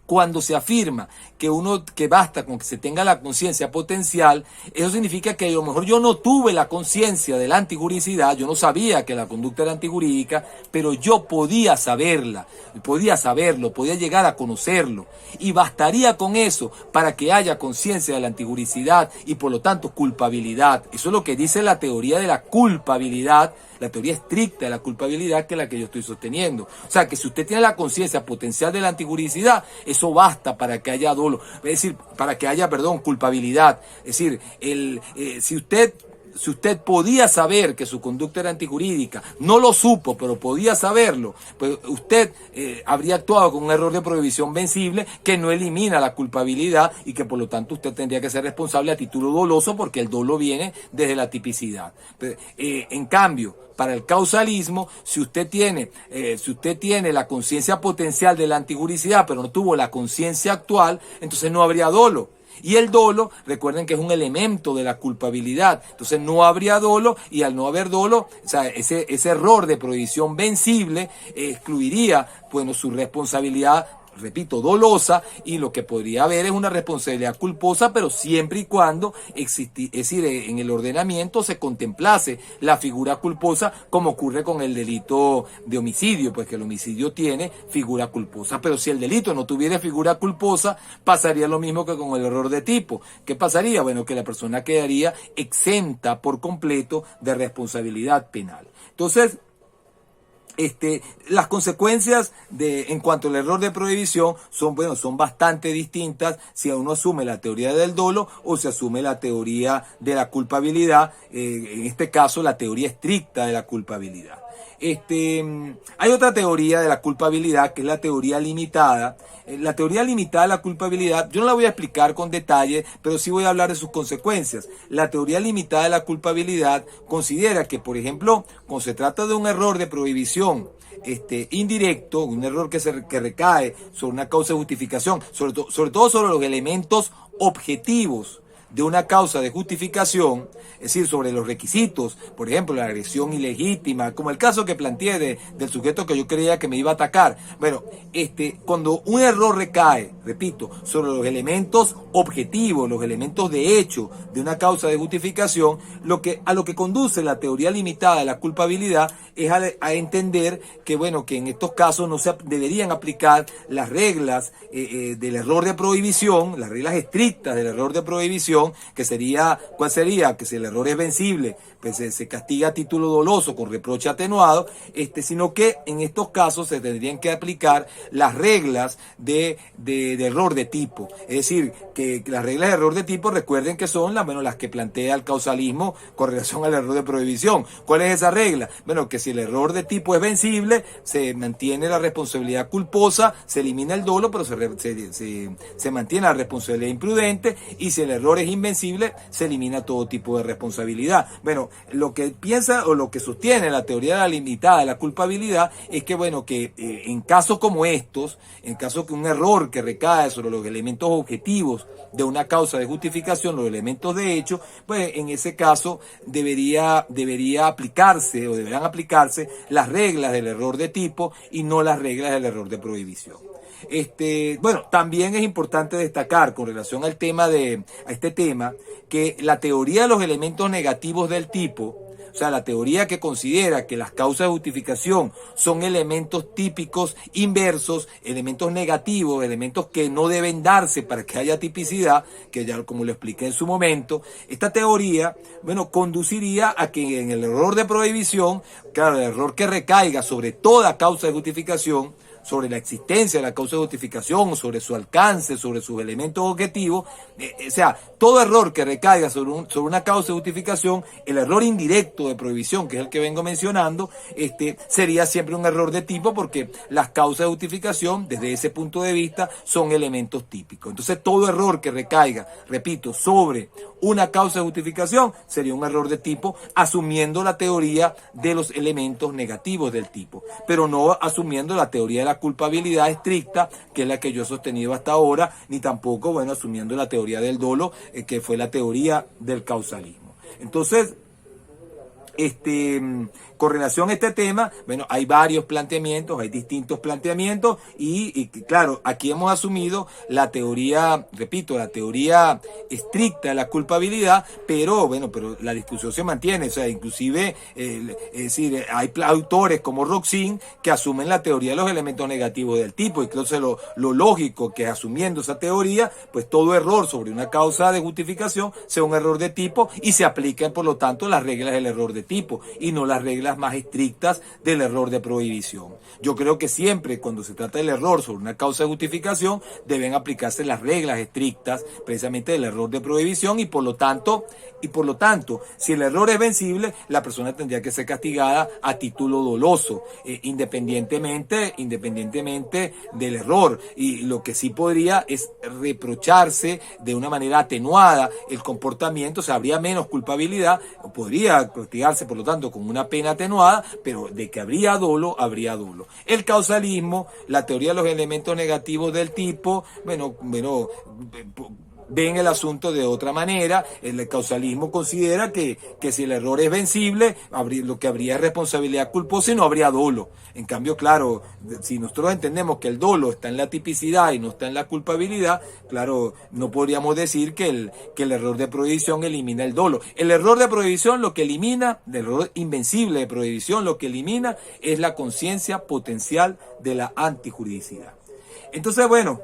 cuando se afirma que basta con que se tenga la conciencia potencial, eso significa que a lo mejor yo no tuve la conciencia de la antijuridicidad, yo no sabía que la conducta era antijurídica, pero yo podía saberla, podía saberlo, podía llegar a conocerlo, y bastaría con eso para que haya conciencia de la antijuridicidad y por lo tanto culpabilidad. Eso es lo que dice la teoría de la culpabilidad, la teoría estricta de la culpabilidad, que es la que yo estoy sosteniendo. O sea, que si usted tiene la conciencia potencial de la antijuridicidad, eso basta para que haya dolo, es decir, para que haya, culpabilidad. Es decir, si usted podía saber que su conducta era antijurídica, no lo supo, pero podía saberlo, pues usted habría actuado con un error de prohibición vencible que no elimina la culpabilidad, y que por lo tanto usted tendría que ser responsable a título doloso, porque el dolo viene desde la tipicidad. En cambio, para el causalismo, si usted tiene la conciencia potencial de la antijuridicidad, pero no tuvo la conciencia actual, entonces no habría dolo. Y el dolo, recuerden que es un elemento de la culpabilidad. Entonces no habría dolo, y al no haber dolo, o sea, ese error de prohibición vencible excluiría, su responsabilidad, repito, dolosa, y lo que podría haber es una responsabilidad culposa, pero siempre y cuando en el ordenamiento se contemplase la figura culposa, como ocurre con el delito de homicidio, pues que el homicidio tiene figura culposa. Pero si el delito no tuviera figura culposa, pasaría lo mismo que con el error de tipo. ¿Qué pasaría? Bueno, que la persona quedaría exenta por completo de responsabilidad penal. Entonces, las consecuencias en cuanto al error de prohibición son bastante distintas si uno asume la teoría del dolo o se asume la teoría de la culpabilidad, en este caso la teoría estricta de la culpabilidad. Hay otra teoría de la culpabilidad, que es la teoría limitada. La teoría limitada de la culpabilidad, yo no la voy a explicar con detalle, pero sí voy a hablar de sus consecuencias. La teoría limitada de la culpabilidad considera que, por ejemplo, cuando se trata de un error de prohibición indirecto, un error que recae sobre una causa de justificación, sobre todo sobre los elementos objetivos de una causa de justificación, es decir, sobre los requisitos, por ejemplo, la agresión ilegítima, como el caso que planteé del sujeto que yo creía que me iba a atacar. Bueno, cuando un error recae, repito, sobre los elementos objetivos, los elementos de hecho de una causa de justificación, a lo que conduce la teoría limitada de la culpabilidad es a entender que, bueno, que en estos casos no se deberían aplicar las reglas del error de prohibición, las reglas estrictas del error de prohibición, ¿cuál sería? Que si el error es vencible, pues se castiga a título doloso con reproche atenuado, sino que en estos casos se tendrían que aplicar las reglas de error de tipo. Es decir, que las reglas de error de tipo, recuerden que son las que plantea el causalismo con relación al error de prohibición. ¿Cuál es esa regla? Bueno, que si el error de tipo es vencible, se mantiene la responsabilidad culposa, se elimina el dolo, pero se mantiene la responsabilidad imprudente, y si el error es invencible, se elimina todo tipo de responsabilidad. Bueno, lo que piensa o lo que sostiene la teoría de la limitada de la culpabilidad es que, bueno, que en casos como estos, en caso que un error que recae sobre los elementos objetivos de una causa de justificación, los elementos de hecho, pues en ese caso debería aplicarse o deberán aplicarse las reglas del error de tipo y no las reglas del error de prohibición. Bueno, también es importante destacar con relación a este tema que la teoría de los elementos negativos del tipo, o sea, la teoría que considera que las causas de justificación son elementos típicos inversos, elementos negativos, elementos que no deben darse para que haya tipicidad, que ya como lo expliqué en su momento, esta teoría, bueno, conduciría a que en el error de prohibición, claro, el error que recaiga sobre toda causa de justificación, sobre la existencia de la causa de justificación, sobre su alcance, sobre sus elementos objetivos, o sea, todo error que recaiga sobre una causa de justificación, el error indirecto de prohibición, que es el que vengo mencionando, sería siempre un error de tipo, porque las causas de justificación, desde ese punto de vista, son elementos típicos. Entonces, todo error que recaiga, repito, sobre una causa de justificación, sería un error de tipo, asumiendo la teoría de los elementos negativos del tipo, pero no asumiendo la teoría de la culpabilidad estricta, que es la que yo he sostenido hasta ahora, ni tampoco, bueno, asumiendo la teoría del dolo, que fue la teoría del causalismo. Entonces, con relación a este tema, bueno, hay varios planteamientos, hay distintos planteamientos y claro, aquí hemos asumido la teoría, repito, la teoría estricta de la culpabilidad, pero bueno, pero la discusión se mantiene, o sea, inclusive, es decir, hay autores como Roxin que asumen la teoría de los elementos negativos del tipo, y entonces lo lógico que asumiendo esa teoría, pues todo error sobre una causa de justificación sea un error de tipo y se apliquen por lo tanto las reglas del error de tipo y no las reglas más estrictas del error de prohibición. Yo creo que siempre cuando se trata del error sobre una causa de justificación deben aplicarse las reglas estrictas precisamente del error de prohibición y por lo tanto, si el error es vencible, la persona tendría que ser castigada a título doloso, independientemente del error. Y lo que sí podría es reprocharse de una manera atenuada el comportamiento, o sea, habría menos culpabilidad, podría castigarse por lo tanto con una pena atenuada, pero de que habría dolo, habría dolo. El causalismo, la teoría de los elementos negativos del tipo, ven el asunto de otra manera. El causalismo considera que si el error es vencible, lo que habría es responsabilidad culposa y no habría dolo. En cambio, claro, si nosotros entendemos que el dolo está en la tipicidad y no está en la culpabilidad, claro, no podríamos decir que el error de prohibición elimina el dolo. El error de prohibición lo que elimina, el error invencible de prohibición, lo que elimina es la conciencia potencial de la antijuridicidad. Entonces, bueno,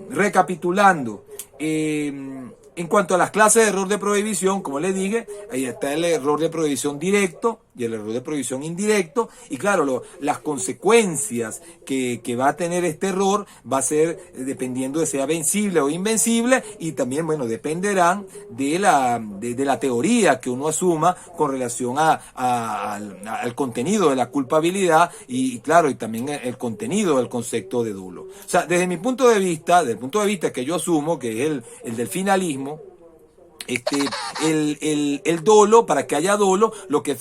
recapitulando, en cuanto a las clases de error de prohibición, como les dije, ahí está el error de prohibición directo, y el error de provisión indirecto, y claro, las consecuencias que va a tener este error va a ser dependiendo de sea vencible o invencible, y también, bueno, dependerán de la teoría que uno asuma con relación al contenido de la culpabilidad y claro, y también el contenido del concepto de dolo. O sea, desde mi punto de vista, desde el punto de vista que yo asumo, que es el del finalismo, el dolo, para que haya dolo, lo que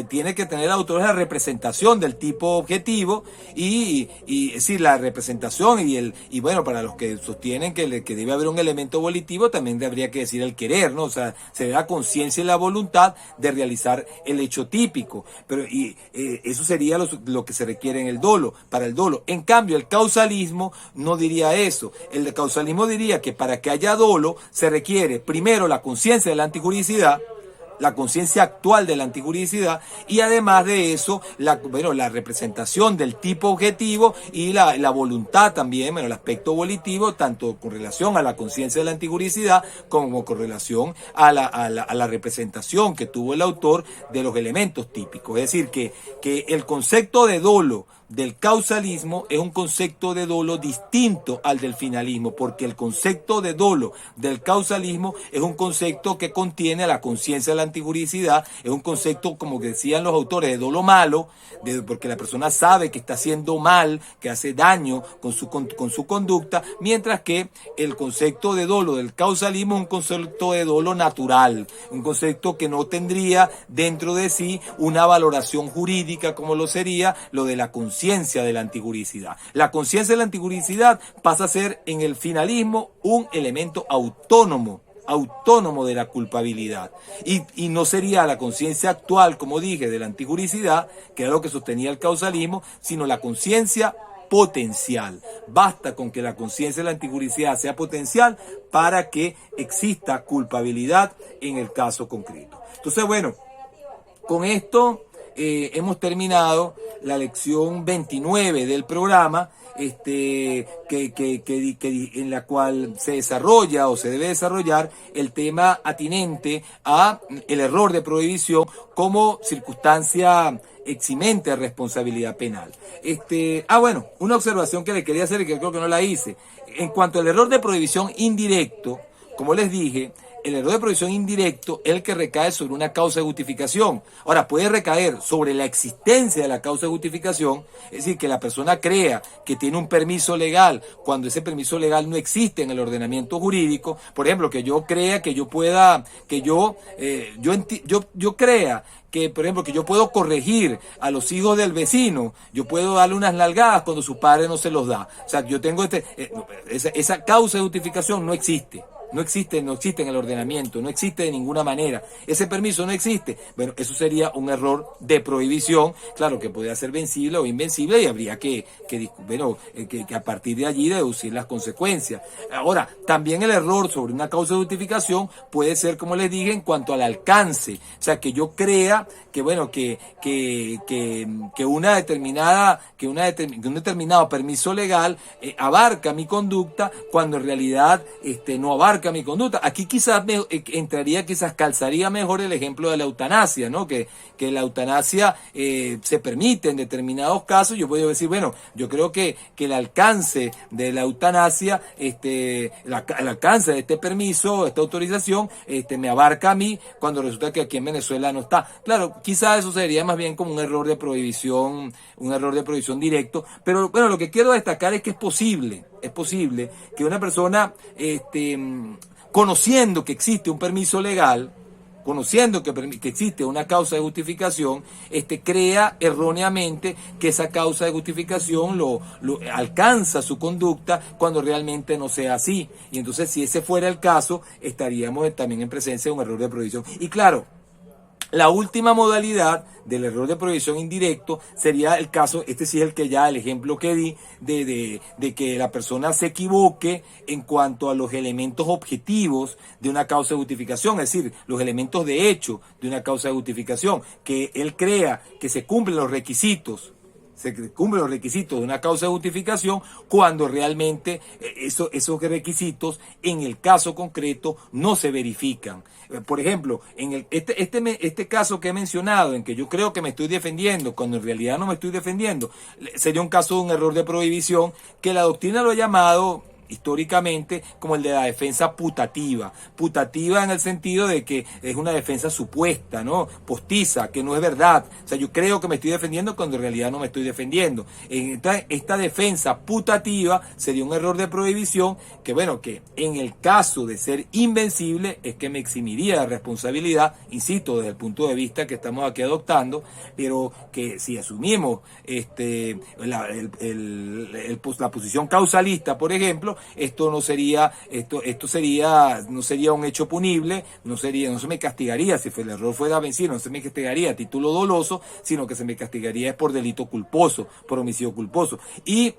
tiene que tener el autor es la representación del tipo objetivo y es decir, la representación y bueno, para los que sostienen que debe haber un elemento volitivo, también habría que decir el querer, ¿no? O sea, sería la conciencia y la voluntad de realizar el hecho típico, pero eso sería lo que se requiere en el dolo, para el dolo. En cambio, el causalismo no diría eso. El causalismo diría que para que haya dolo se requiere primero la conciencia de la antijuridicidad, la conciencia actual de la antijuridicidad, y además de eso, la representación del tipo objetivo y la voluntad también, el aspecto volitivo, tanto con relación a la conciencia de la antijuridicidad como con relación a la representación que tuvo el autor de los elementos típicos. Es decir, que el concepto de dolo del causalismo es un concepto de dolo distinto al del finalismo, porque el concepto de dolo del causalismo es un concepto que contiene la conciencia de la antijuridicidad, es un concepto, como decían los autores, de dolo malo, porque la persona sabe que está haciendo mal, que hace daño con su conducta, mientras que el concepto de dolo del causalismo es un concepto de dolo natural, un concepto que no tendría dentro de sí una valoración jurídica como lo sería lo de la conciencia de la antijuridicidad. La conciencia de la antijuridicidad pasa a ser en el finalismo un elemento autónomo de la culpabilidad y no sería la conciencia actual, como dije, de la antijuridicidad, que era lo que sostenía el causalismo, sino la conciencia potencial. Basta con que la conciencia de la antijuridicidad sea potencial para que exista culpabilidad en el caso concreto. Entonces, bueno, con esto hemos terminado la lección 29 del programa, en la cual se desarrolla o se debe desarrollar el tema atinente a el error de prohibición como circunstancia eximente de responsabilidad penal. Bueno, una observación que le quería hacer y que creo que no la hice. En cuanto al error de prohibición indirecto, como les dije, el error de prohibición indirecto es el que recae sobre una causa de justificación. Ahora, puede recaer sobre la existencia de la causa de justificación, es decir, que la persona crea que tiene un permiso legal cuando ese permiso legal no existe en el ordenamiento jurídico. Por ejemplo, que yo crea que yo pueda, yo crea que, por ejemplo, que yo puedo corregir a los hijos del vecino, yo puedo darle unas nalgadas cuando su padre no se los da. O sea, yo tengo esa causa de justificación no existe. No existe en el ordenamiento, no existe de ninguna manera. Ese permiso no existe. Bueno, eso sería un error de prohibición, claro que podría ser vencible o invencible y habría que a partir de allí deducir las consecuencias. Ahora, también el error sobre una causa de justificación puede ser, como les dije, en cuanto al alcance. O sea, que yo crea que un determinado permiso legal abarca mi conducta cuando en realidad no abarca mi conducta. Aquí quizás calzaría mejor el ejemplo de la eutanasia, ¿no? Que la eutanasia se permite en determinados casos. Yo puedo decir, bueno, yo creo que el alcance de la eutanasia, el alcance de este permiso, esta autorización, me abarca a mí cuando resulta que aquí en Venezuela no está. Claro, quizás eso sería más bien como un error de prohibición directo, pero bueno, lo que quiero destacar es que es posible que una persona, conociendo que existe un permiso legal, conociendo que existe una causa de justificación, crea erróneamente que esa causa de justificación lo alcanza su conducta cuando realmente no sea así. Y entonces, si ese fuera el caso, estaríamos también en presencia de un error de prohibición. Y claro, la última modalidad del error de prohibición indirecto sería el caso, sí es el ejemplo que di, de que la persona se equivoque en cuanto a los elementos objetivos de una causa de justificación, es decir, los elementos de hecho de una causa de justificación, que él crea que se cumplen los requisitos se cumplen los requisitos de una causa de justificación cuando realmente esos requisitos en el caso concreto no se verifican. Por ejemplo, en este caso que he mencionado, en que yo creo que me estoy defendiendo, cuando en realidad no me estoy defendiendo, sería un caso de un error de prohibición que la doctrina lo ha llamado históricamente como el de la defensa putativa. Putativa en el sentido de que es una defensa supuesta, ¿no? Postiza, que no es verdad. O sea, yo creo que me estoy defendiendo cuando en realidad no me estoy defendiendo. Esta defensa putativa sería un error de prohibición que, bueno, que en el caso de ser invencible es que me eximiría de responsabilidad, insisto, desde el punto de vista que estamos aquí adoptando, pero que si asumimos la posición causalista, por ejemplo, esto no sería un hecho punible, no se me castigaría si el error fuera vencido, no se me castigaría a título doloso, sino que se me castigaría por delito culposo, por homicidio culposo. Y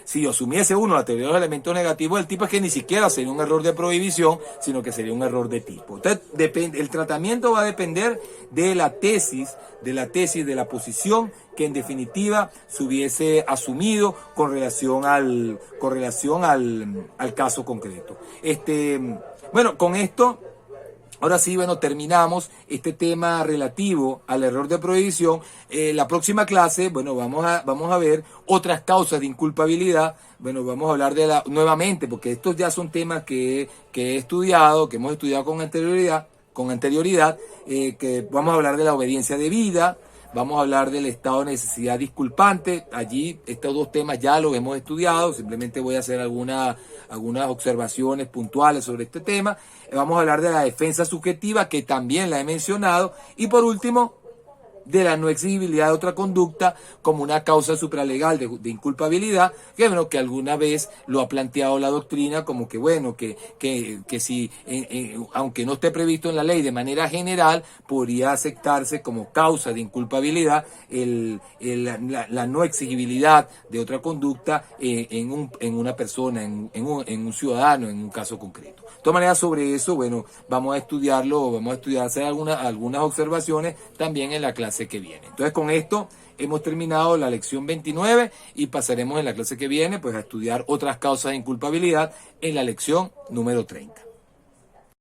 si asumiese uno la teoría de los elementos negativos del tipo, es que ni siquiera sería un error de prohibición, sino que sería un error de tipo. Entonces, el tratamiento va a depender de la tesis, de la posición que en definitiva se hubiese asumido con relación al caso concreto. Bueno, con esto, ahora sí, bueno, terminamos este tema relativo al error de prohibición. La próxima clase, bueno, vamos a ver otras causas de inculpabilidad. Bueno, vamos a hablar nuevamente, porque estos ya son temas que he estudiado, que hemos estudiado con anterioridad, que vamos a hablar de la obediencia debida. Vamos a hablar del estado de necesidad disculpante. Allí estos dos temas ya los hemos estudiado. Simplemente voy a hacer algunas observaciones puntuales sobre este tema. Vamos a hablar de la defensa subjetiva, que también la he mencionado. Y por último, de la no exigibilidad de otra conducta como una causa supralegal de inculpabilidad, que bueno, que alguna vez lo ha planteado la doctrina como que bueno, que si aunque no esté previsto en la ley de manera general, podría aceptarse como causa de inculpabilidad la no exigibilidad de otra conducta en una persona, en un ciudadano, en un caso concreto. De todas maneras, sobre eso, bueno, vamos a hacer algunas observaciones también en la clase que viene. Entonces, con esto hemos terminado la lección 29 y pasaremos en la clase que viene pues a estudiar otras causas de inculpabilidad en la lección número 30.